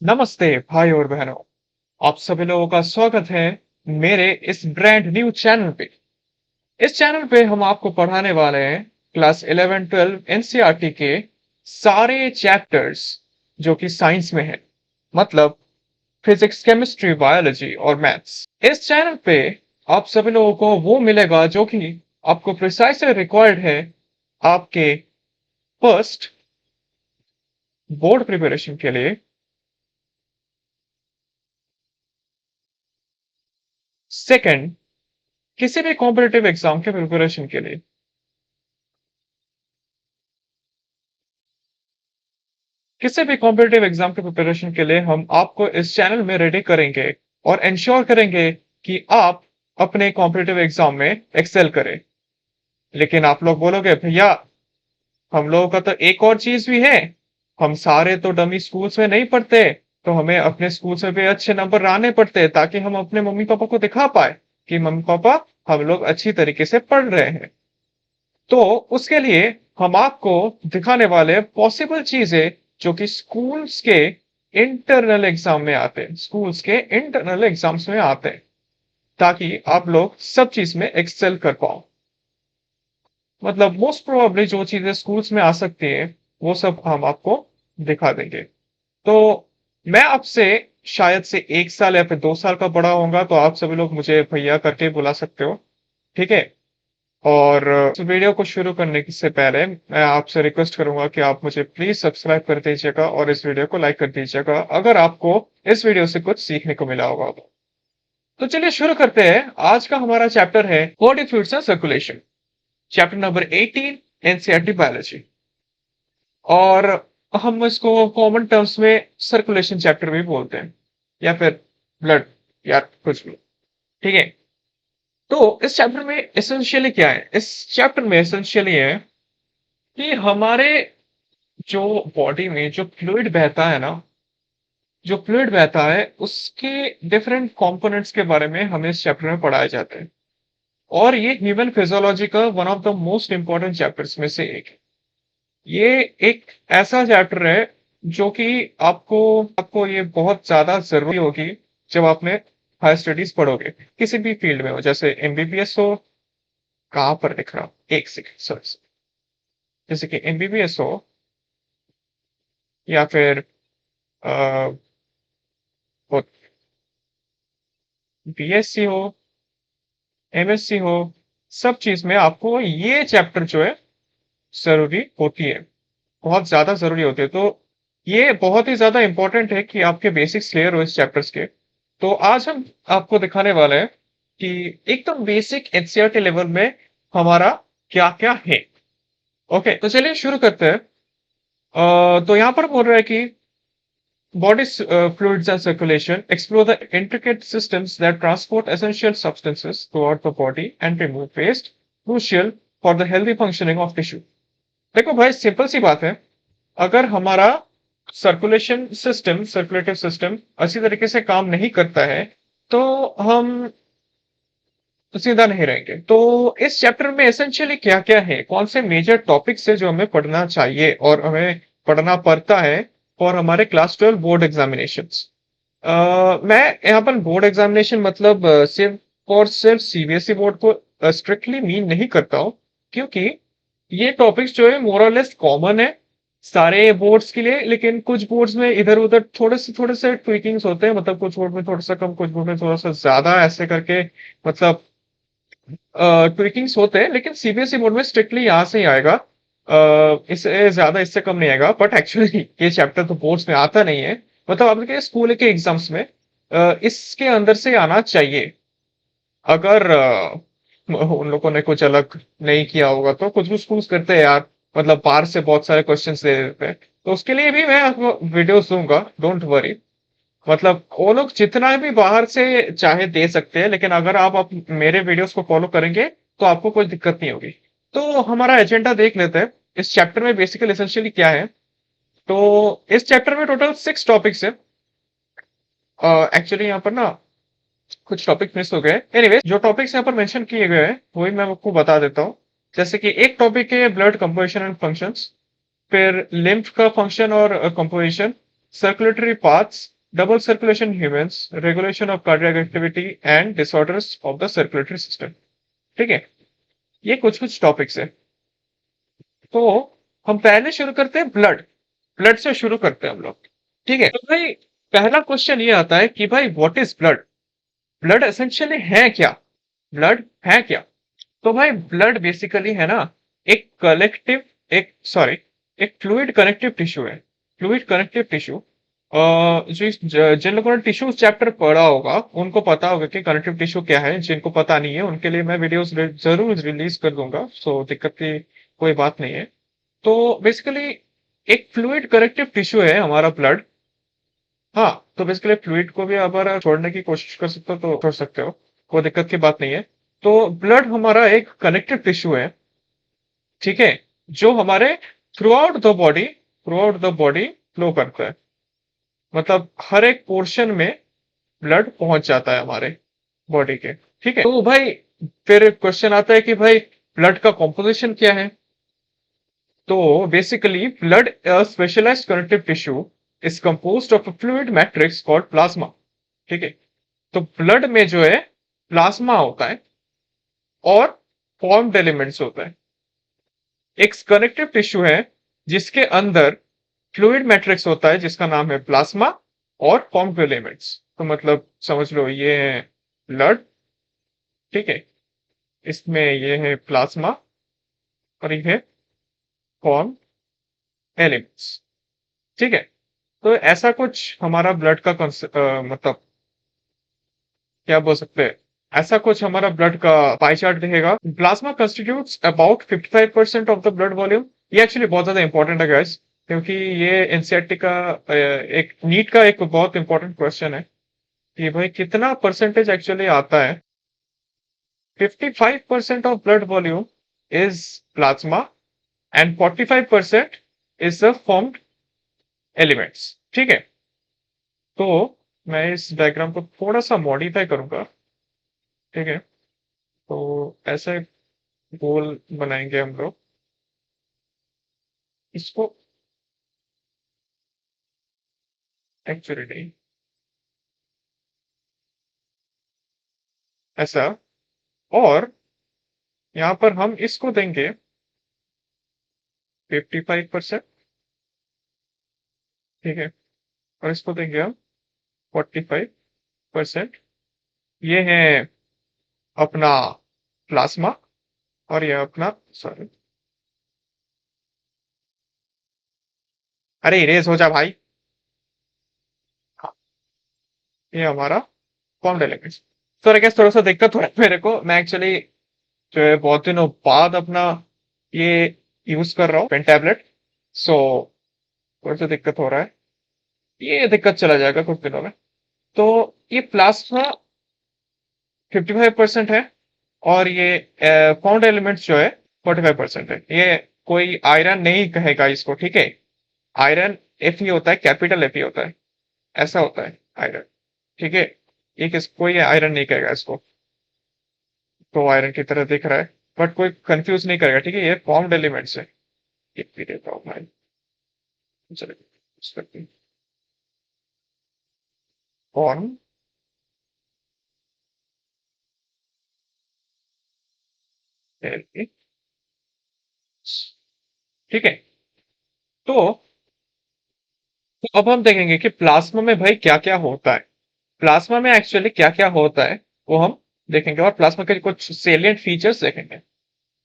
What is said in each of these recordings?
नमस्ते भाई और बहनों। आप सभी लोगों का स्वागत है मेरे इस ब्रांड न्यू चैनल पे। इस चैनल पे हम आपको पढ़ाने वाले हैं क्लास 11 12 एनसीईआरटी के सारे चैप्टर्स जो कि साइंस में है, मतलब फिजिक्स, केमिस्ट्री, बायोलॉजी और मैथ्स। इस चैनल पे आप सभी लोगों को वो मिलेगा जो कि आपको प्रिसाइसली रिक्वायर्ड है आपके फर्स्ट बोर्ड प्रिपरेशन के लिए, सेकंड किसी भी कॉम्पिटेटिव एग्जाम के प्रिपरेशन के लिए, किसी भी कॉम्पिटेटिव एग्जाम के प्रिपरेशन के लिए हम आपको इस चैनल में रेडी करेंगे और इंश्योर करेंगे कि आप अपने कॉम्पिटेटिव एग्जाम में एक्सेल करें। लेकिन आप लोग बोलोगे भैया, हम लोगों का तो एक और चीज भी है, हम सारे तो डमी स्कूल्स में नहीं पढ़ते, तो हमें अपने स्कूल से भी अच्छे नंबर लाने पड़ते हैं ताकि हम अपने मम्मी पापा को दिखा पाए कि मम्मी पापा हम लोग अच्छी तरीके से पढ़ रहे हैं। तो उसके लिए हम आपको दिखाने वाले पॉसिबल चीजें जो कि स्कूल्स के इंटरनल एग्जाम में आते हैं, स्कूल्स के इंटरनल एग्जाम्स में आते हैं, ताकि आप लोग सब चीज में एक्सेल कर पाओ। मतलब मोस्ट प्रोबेबली जो चीजें स्कूल्स में आ सकती है वो सब हम आपको दिखा देंगे। तो मैं आपसे शायद से 1 साल या फिर 2 साल का बड़ा होऊंगा, तो आप सभी लोग मुझे भैया करके बुला सकते हो, ठीक है। और इस वीडियो को शुरू करने से पहले मैं आपसे रिक्वेस्ट करूंगा कि आप मुझे प्लीज सब्सक्राइब कर दीजिएगा और इस वीडियो को लाइक कर दीजिएगा अगर आपको इस वीडियो से कुछ सीखने को मिला होगा तो चलिए शुरू करते हैं। आज का हमारा चैप्टर है body fluids and circulation, chapter number 18, NCERT biology. और हम इसको कॉमन टर्म्स में सर्कुलेशन चैप्टर भी बोलते हैं या फिर ब्लड या कुछ भी, ठीक है। तो इस चैप्टर में एसेंशियली क्या है, इस चैप्टर में एसेंशियली है कि हमारे जो बॉडी में जो फ्लूइड बहता है ना, जो फ्लूइड बहता है उसके डिफरेंट कंपोनेंट्स के बारे में हमें इस चैप्टर में पढ़ाए जाते हैं। और ये ह्यूमन फिजियोलॉजी का one of the most important chapters में से एक है। ये एक ऐसा चैप्टर है जो कि आपको आपको ये बहुत ज्यादा जरूरी होगी जब आपने हायर स्टडीज पढ़ोगे, किसी भी फील्ड में हो, जैसे एमबीबीएस हो। कहाँ पर लिख रहा हूँ, एक सेकेंड सॉरी, जैसे कि एमबीबीएस हो या फिर बीएससी हो, एमएससी हो, सब चीज में आपको ये चैप्टर जो है जरूरी होती है, बहुत ज्यादा जरूरी होती है। तो ये बहुत ही ज्यादा इंपॉर्टेंट है कि आपके बेसिक्स क्लियर हो इस चैप्टर्स के। तो आज हम आपको दिखाने वाले हैं कि एकदम बेसिक एनसीईआरटी लेवल में हमारा क्या क्या है। ओके, तो चलिए शुरू करते हैं। तो यहाँ पर बोल रहा है कि body fluids and circulation explore the intricate systems that transport essential substances throughout the body and remove waste, crucial for the healthy functioning of tissue। देखो भाई, सिंपल सी बात है, अगर हमारा सर्कुलेशन सिस्टम, सर्कुलेटिव सिस्टम अच्छी तरीके से काम नहीं करता है तो हम सीधा नहीं रहेंगे। तो इस चैप्टर में एसेंशियली क्या क्या है, कौन से मेजर टॉपिक्स है जो हमें पढ़ना चाहिए और हमें पढ़ना पड़ता है और हमारे क्लास 12 बोर्ड एग्जामिनेशन। मैं यहाँ पर बोर्ड एग्जामिनेशन मतलब सिर्फ और सिर्फ सीबीएसई बोर्ड को स्ट्रिक्टली मीन नहीं करता हूँ, क्योंकि ये टॉपिक्स जो है मोरलेस कॉमन है सारे बोर्ड्स के लिए। लेकिन कुछ बोर्ड्स में इधर उधर थोड़े से ट्विकिंग्स होते हैं, मतलब कुछ बोर्ड में थोड़ा सा कम, कुछ बोर्ड में थोड़ा सा ज्यादा, ऐसे करके मतलब ट्विकिंग्स होते हैं। लेकिन सीबीएसई बोर्ड में स्ट्रिक्टली यहाँ से ही आएगा, इससे ज्यादा इससे कम नहीं आएगा। बट एक्चुअली ये चैप्टर तो बोर्ड्स में आता नहीं है, मतलब आपके स्कूल के एग्जाम्स में इसके अंदर से आना चाहिए। अगर उन लोगों ने कुछ अलग नहीं किया होगा तो, कुछ भी स्कूल्स करते हैं यार, मतलब बाहर से बहुत सारे क्वेश्चंस दे देते हैं, तो उसके लिए भी मैं आपको वीडियोस दूंगा, डोंट वरी। मतलब वो लोग जितना भी बाहर से चाहे दे सकते हैं, लेकिन अगर आप मेरे वीडियोस को फॉलो करेंगे तो आपको कोई दिक्कत नहीं होगी। तो हमारा एजेंडा देख लेते हैं इस चैप्टर में बेसिकली एसेंशियली क्या है। तो इस चैप्टर में टोटल 6 टॉपिक्स है। एक्चुअली यहाँ पर ना कुछ टॉपिक मिस हो गए। एनीवे, जो टॉपिक्स यहाँ पर मेंशन किए गए हैं वही मैं आपको बता देता हूँ। जैसे कि एक टॉपिक है ब्लड कंपोजिशन एंड फंक्शंस, फिर लिम्फ का फंक्शन और composition, circulatory paths, double circulation in humans, regulation of cardiac activity and disorders of the circulatory system. ठीक है, ये कुछ कुछ टॉपिक्स है। तो हम पहले शुरू करते हैं ब्लड। ब्लड से शुरू करते हैं हम लोग। ठीक है, तो भाई पहला क्वेश्चन ये आता है कि भाई what is blood. Blood essentially है क्या? ब्लड है क्या? तो भाई ब्लड बेसिकली है ना एक कलेक्टिव, एक सॉरी, एक फ्लूइड कनेक्टिव टिश्यू है। फ्लूइड कनेक्टिव टिश्यू, जिन लोगों ने टिश्यू चैप्टर पढ़ा होगा उनको पता होगा कि कनेक्टिव टिश्यू क्या है। जिनको पता नहीं है उनके लिए मैं वीडियोस जरूर रिलीज कर दूंगा, सो दिक्कत की कोई बात नहीं है। तो बेसिकली एक फ्लूइड कनेक्टिव टिश्यू है हमारा ब्लड। हाँ, तो बेसिकली फ्लूइड को भी अगर छोड़ने की कोशिश कर सकते हो तो छोड़ सकते हो, कोई दिक्कत की बात नहीं है। तो ब्लड हमारा एक कनेक्टिव टिश्यू है, ठीक है, जो हमारे through out the body flow करता है। मतलब हर एक पोर्शन में ब्लड पहुंच जाता है हमारे बॉडी के। ठीक है, तो भाई फिर क्वेश्चन आता है कि भाई ब्लड का कॉम्पोजिशन क्या है। तो basically blood specialized connective tissue is composed of a fluid matrix called plasma. ठीक है, तो ब्लड में जो है प्लाज्मा होता है और फॉर्म्ड एलिमेंट्स होता है। एक कनेक्टिव टिश्यू है जिसके अंदर फ्लूइड मैट्रिक्स होता है जिसका नाम है प्लाज्मा और फॉर्म्ड एलिमेंट्स। तो मतलब समझ लो ये है ब्लड, ठीक है, इसमें ये है प्लाज्मा और ये है फॉर्म एलिमेंट्स। ठीक है, तो ऐसा कुछ हमारा ब्लड का मतलब क्या बोल सकते हैं, ऐसा कुछ हमारा ब्लड का पाई चार्ट दिखेगा। Plasma constitutes about 55% of the blood volume. ये एक्चुअली बहुत ज्यादा इंपॉर्टेंट है गाइस, क्योंकि ये एनसीईआरटी का एक नीट का एक बहुत इंपॉर्टेंट क्वेश्चन है कि भाई कितना परसेंटेज एक्चुअली आता है। 55% of blood volume is plasma and 45% is the formed elements. ठीक है, तो मैं इस डायग्राम को थोड़ा सा मॉडिफाई करूंगा। ठीक है, तो ऐसे गोल बनाएंगे हम लोग, इसको एक्चुअली नहीं, ऐसा, और यहाँ पर हम इसको देंगे 55%। ठीक है, और इसको देंगे हम 45%। ये है अपना प्लाज्मा और ये अपना, सॉरी, अरे इरेज हो जा भाई। हाँ, ये हमारा फॉर्म्ड एलिमेंट्स। सॉरी गैस, थोड़ा सा दिक्कत हो रहा है मेरे को। मैं एक्चुअली जो है बहुत दिनों बाद अपना ये यूज कर रहा हूँ पेन टैबलेट, सो थोड़ा सा दिक्कत हो रहा है। ये दिक्कत चला जाएगा कुछ दिनों में। तो ये प्लाज्मा 55% है और ये फाउंड एलिमेंट्स जो है 45% है। ये कोई आयरन नहीं कहेगा इसको, ठीक है। आयरन एफ ही होता है, कैपिटल एफ ही होता है, ऐसा होता है आयरन। ठीक है, ये किस कोई आयरन नहीं कहेगा इसको, तो आयरन की तरह दिख रहा है बट कोई कंफ्यूज नहीं करेगा। ठीक है, ये फॉर्म्ड एलिमेंट्स है। एक भी देता हूँ भाई, चलिए फॉर्म एलिमेंट्स। ठीक है, तो अब हम देखेंगे कि प्लाज्मा में भाई क्या क्या होता है। प्लाज्मा में एक्चुअली क्या क्या होता है वो हम देखेंगे, और प्लाज्मा के कुछ सेलिएंट फीचर्स देखेंगे।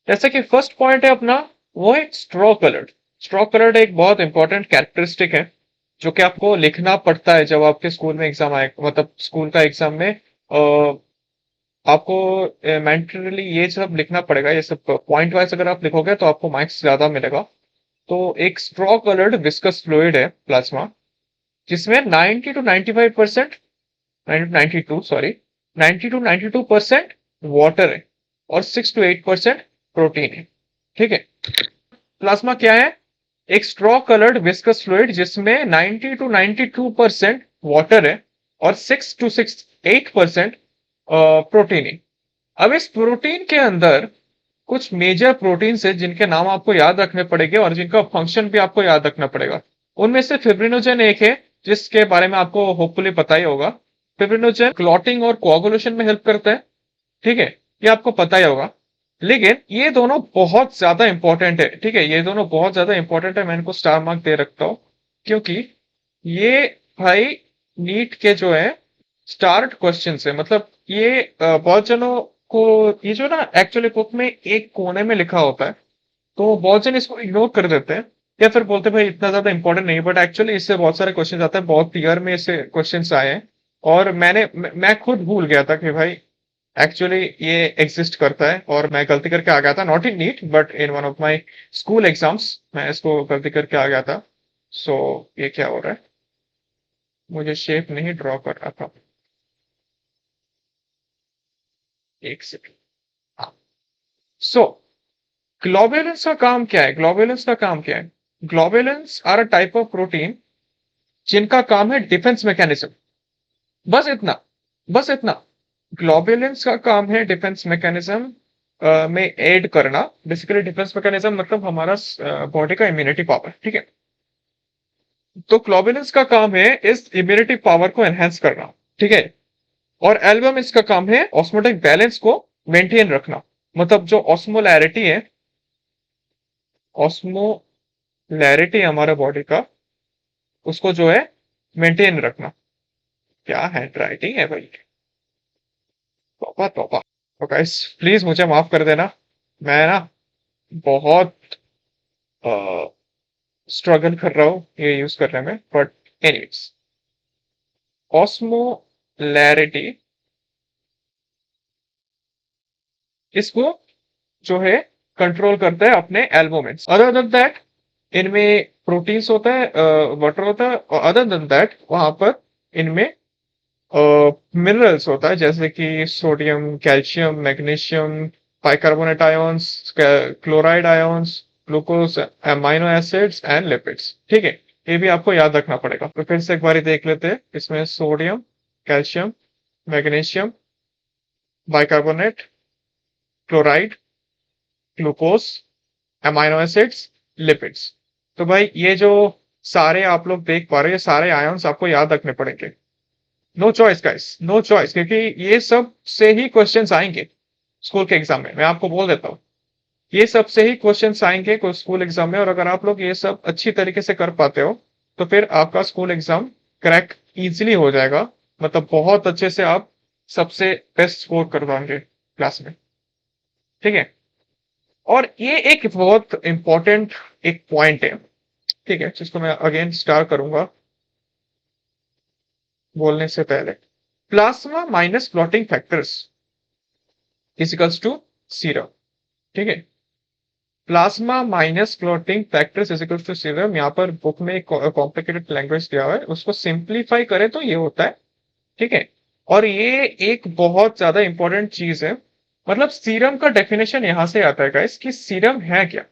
जैसे कि फर्स्ट पॉइंट है अपना, वो है स्ट्रॉ कलर्ड। स्ट्रॉ कलर्ड एक बहुत इंपॉर्टेंट कैरेक्टरिस्टिक है जो कि आपको लिखना पड़ता है जब आपके स्कूल में एग्जाम आए, मतलब स्कूल का एग्जाम में आपको मैंडेटरीली ये सब लिखना पड़ेगा। ये सब पॉइंट वाइज अगर आप लिखोगे तो आपको मार्क्स ज्यादा मिलेगा। तो एक स्ट्रॉ कलर्ड विस्कस फ्लूइड है प्लाज्मा, जिसमें 90 टू 95%, 92 सॉरी, 90 टू 92% वाटर है और 6 टू 8% प्रोटीन है। ठीक है, प्लाज्मा क्या है? एक स्ट्रॉ कलर्ड विस्कस फ्लूइड जिसमें 90 टू 92% वाटर है और 6 टू 8% प्रोटीन है। अब इस प्रोटीन के अंदर कुछ मेजर प्रोटीन्स है जिनके नाम आपको याद रखने पड़ेंगे और जिनका फंक्शन भी आपको याद रखना पड़ेगा। उनमें से फिब्रिनोजेन एक है जिसके बारे में आपको होपफुली पता ही होगा। फिब्रिनोजेन क्लॉटिंग और कोआगुलेशन में हेल्प करता है, ठीक है, ये आपको पता ही होगा। लेकिन ये दोनों बहुत ज्यादा इंपॉर्टेंट है, ठीक है, ये दोनों बहुत ज्यादा इंपॉर्टेंट है, मैं इनको स्टार मार्क दे रखता हूँ, क्योंकि ये भाई नीट के जो है स्टार्ट क्वेश्चन है। मतलब ये बहुत जनों को, ये जो ना एक्चुअली बुक में एक कोने में लिखा होता है, तो बहुत जन इसको इग्नोर कर देते हैं या फिर बोलते हैं भाई इतना ज्यादा इंपॉर्टेंट नहीं है, बट एक्चुअली इससे बहुत सारे क्वेश्चन आते हैं, बहुत ईयर में इससे क्वेश्चंस आए हैं। और मैं खुद भूल गया था कि भाई एक्चुअली ये एग्जिस्ट करता है, और मैं गलती करके आ गया था, not in NEET but in one of my school exams मैं इसको गलती करके आ गया था। सो ये क्या हो रहा है, मुझे शेप नहीं ड्रॉ कर रहा था, एक सेकंड। हाँ, सो ग्लोबुलेंस का काम क्या है, ग्लोबुलेंस का काम क्या है? Globulins are a type of protein जिनका काम है डिफेंस मैकेनिज्म, बस इतना, बस इतना। ग्लोबुलेंस का काम है डिफेंस मैकेनिज्म में ऐड करना। बेसिकली डिफेंस मैकेनिज्म मतलब हमारा बॉडी का इम्यूनिटी पावर, ठीक है। तो ग्लोबुलेंस का काम है इस इम्यूनिटी पावर को एनहेंस करना, ठीक है। और एल्बम इसका काम है ऑस्मोटिक बैलेंस को मेंटेन रखना। मतलब जो ऑस्मोलैरिटी है, ऑस्मोलैरिटी हमारे बॉडी का, उसको जो है मेंटेन रखना। क्या हैंड राइटिंग है भाई, तौबा तौबा। तो गाइस प्लीज मुझे माफ कर देना, मैं ना बहुत स्ट्रगल कर रहा हूँ ये यूज करने में, बट एनीवेज, ऑस्मोलैरिटी इसको जो है कंट्रोल करता है अपने एल्बुमिन। अदर देन दैट इनमें प्रोटीन्स होता है, वाटर होता है, और अदर देन दैट वहां पर इनमें मिनरल्स होता है, जैसे कि sodium, calcium, magnesium, bicarbonate ions, chloride ions, glucose, amino acids and lipids, ठीक है। ये भी आपको याद रखना पड़ेगा। तो फिर से एक बार देख लेते हैं, इसमें sodium, calcium, magnesium, bicarbonate, chloride, glucose, amino acids, lipids. तो भाई ये जो सारे आप लोग देख पा रहे हैं, ये सारे आयन्स आपको याद रखने पड़ेंगे। No choice guys, no choice, क्योंकि ये सब से ही क्वेश्चंस आएंगे स्कूल के एग्जाम में, मैं आपको बोल देता हूँ। ये सब से ही क्वेश्चंस आएंगे कोई स्कूल एग्जाम में, और अगर आप लोग ये सब अच्छी तरीके से कर पाते हो तो फिर आपका स्कूल एग्जाम क्रैक इजीली हो जाएगा। मतलब बहुत अच्छे से आप सबसे बेस्ट स्कोर कर पाएंगे क्लास में, ठीक है। और ये एक बहुत इंपॉर्टेंट एक पॉइंट है, ठीक है, जिसको मैं अगेन स्टार करूंगा बोलने से पहले। Plasma minus clotting factors equals to serum, ठीक है। Plasma minus clotting factors equals to serum, यहाँ पर बुक में एक कॉम्प्लिकेटेड लैंग्वेज दिया हुआ है, उसको सिंप्लीफाई करें तो ये होता है, ठीक है। और ये एक बहुत ज्यादा इंपॉर्टेंट चीज है। मतलब सीरम का डेफिनेशन यहां से आता है गाइस कि सीरम है क्या,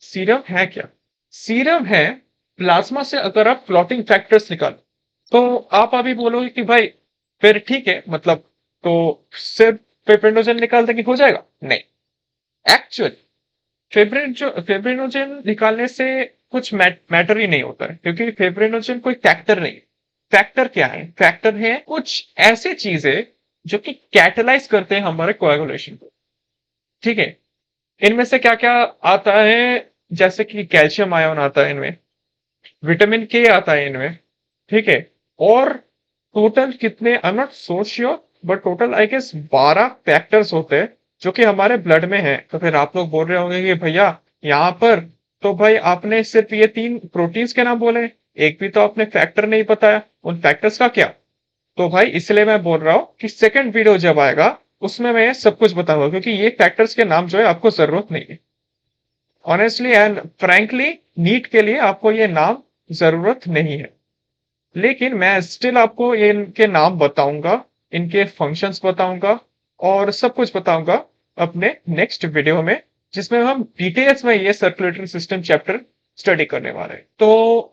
सीरम है क्या? सीरम है प्लाज्मा से अगर आप क्लॉटिंग फैक्टर्स निकालो। तो आप अभी बोलोगे कि भाई फिर ठीक है, मतलब तो सिर्फ फिब्रिनोजेन निकाल देंगे हो जाएगा? नहीं, एक्चुअली फेब्रिनोजेन निकालने से कुछ मैटर ही नहीं होता है, क्योंकि फेब्रिनोजेन कोई फैक्टर नहीं है। फैक्टर क्या है? फैक्टर है कुछ ऐसे चीजें जो कि कैटलाइज करते हैं हमारे कोएगुलेशन को, ठीक है। इनमें से क्या क्या आता है? जैसे कि कैल्शियम आयन आता है इनमें, विटामिन के आता है इनमें, ठीक है। और टोटल कितने, I am not so sure, but total I guess 12 factors होते हैं जो कि हमारे ब्लड में है। तो फिर आप लोग बोल रहे होंगे कि भैया यहाँ पर तो भाई आपने सिर्फ ये 3 प्रोटीन्स के नाम बोले, एक भी तो आपने फैक्टर नहीं बताया, उन फैक्टर्स का क्या? तो भाई इसलिए मैं बोल रहा हूं कि सेकंड वीडियो जब आएगा उसमें मैं सब कुछ बताऊंगा, क्योंकि ये फैक्टर्स के नाम जो है आपको जरूरत नहीं है। ऑनेस्टली एंड फ्रैंकली नीट के लिए आपको ये नाम जरूरत नहीं है, लेकिन मैं स्टिल आपको ये इनके नाम बताऊंगा, इनके फंक्शंस बताऊंगा, और सब कुछ बताऊंगा अपने नेक्स्ट वीडियो में, जिसमें हम डिटेल्स में ये सर्कुलेटरी सिस्टम चैप्टर स्टडी करने वाले हैं। तो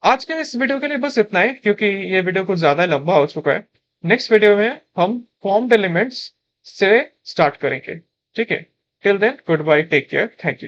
आज के इस वीडियो के लिए बस इतना है, क्योंकि ये वीडियो कुछ ज्यादा लंबा हो चुका है। नेक्स्ट वीडियो में हम फॉर्म्ड एलिमेंट्स से स्टार्ट करेंगे, ठीक है। Till then good bye, take care, thank you.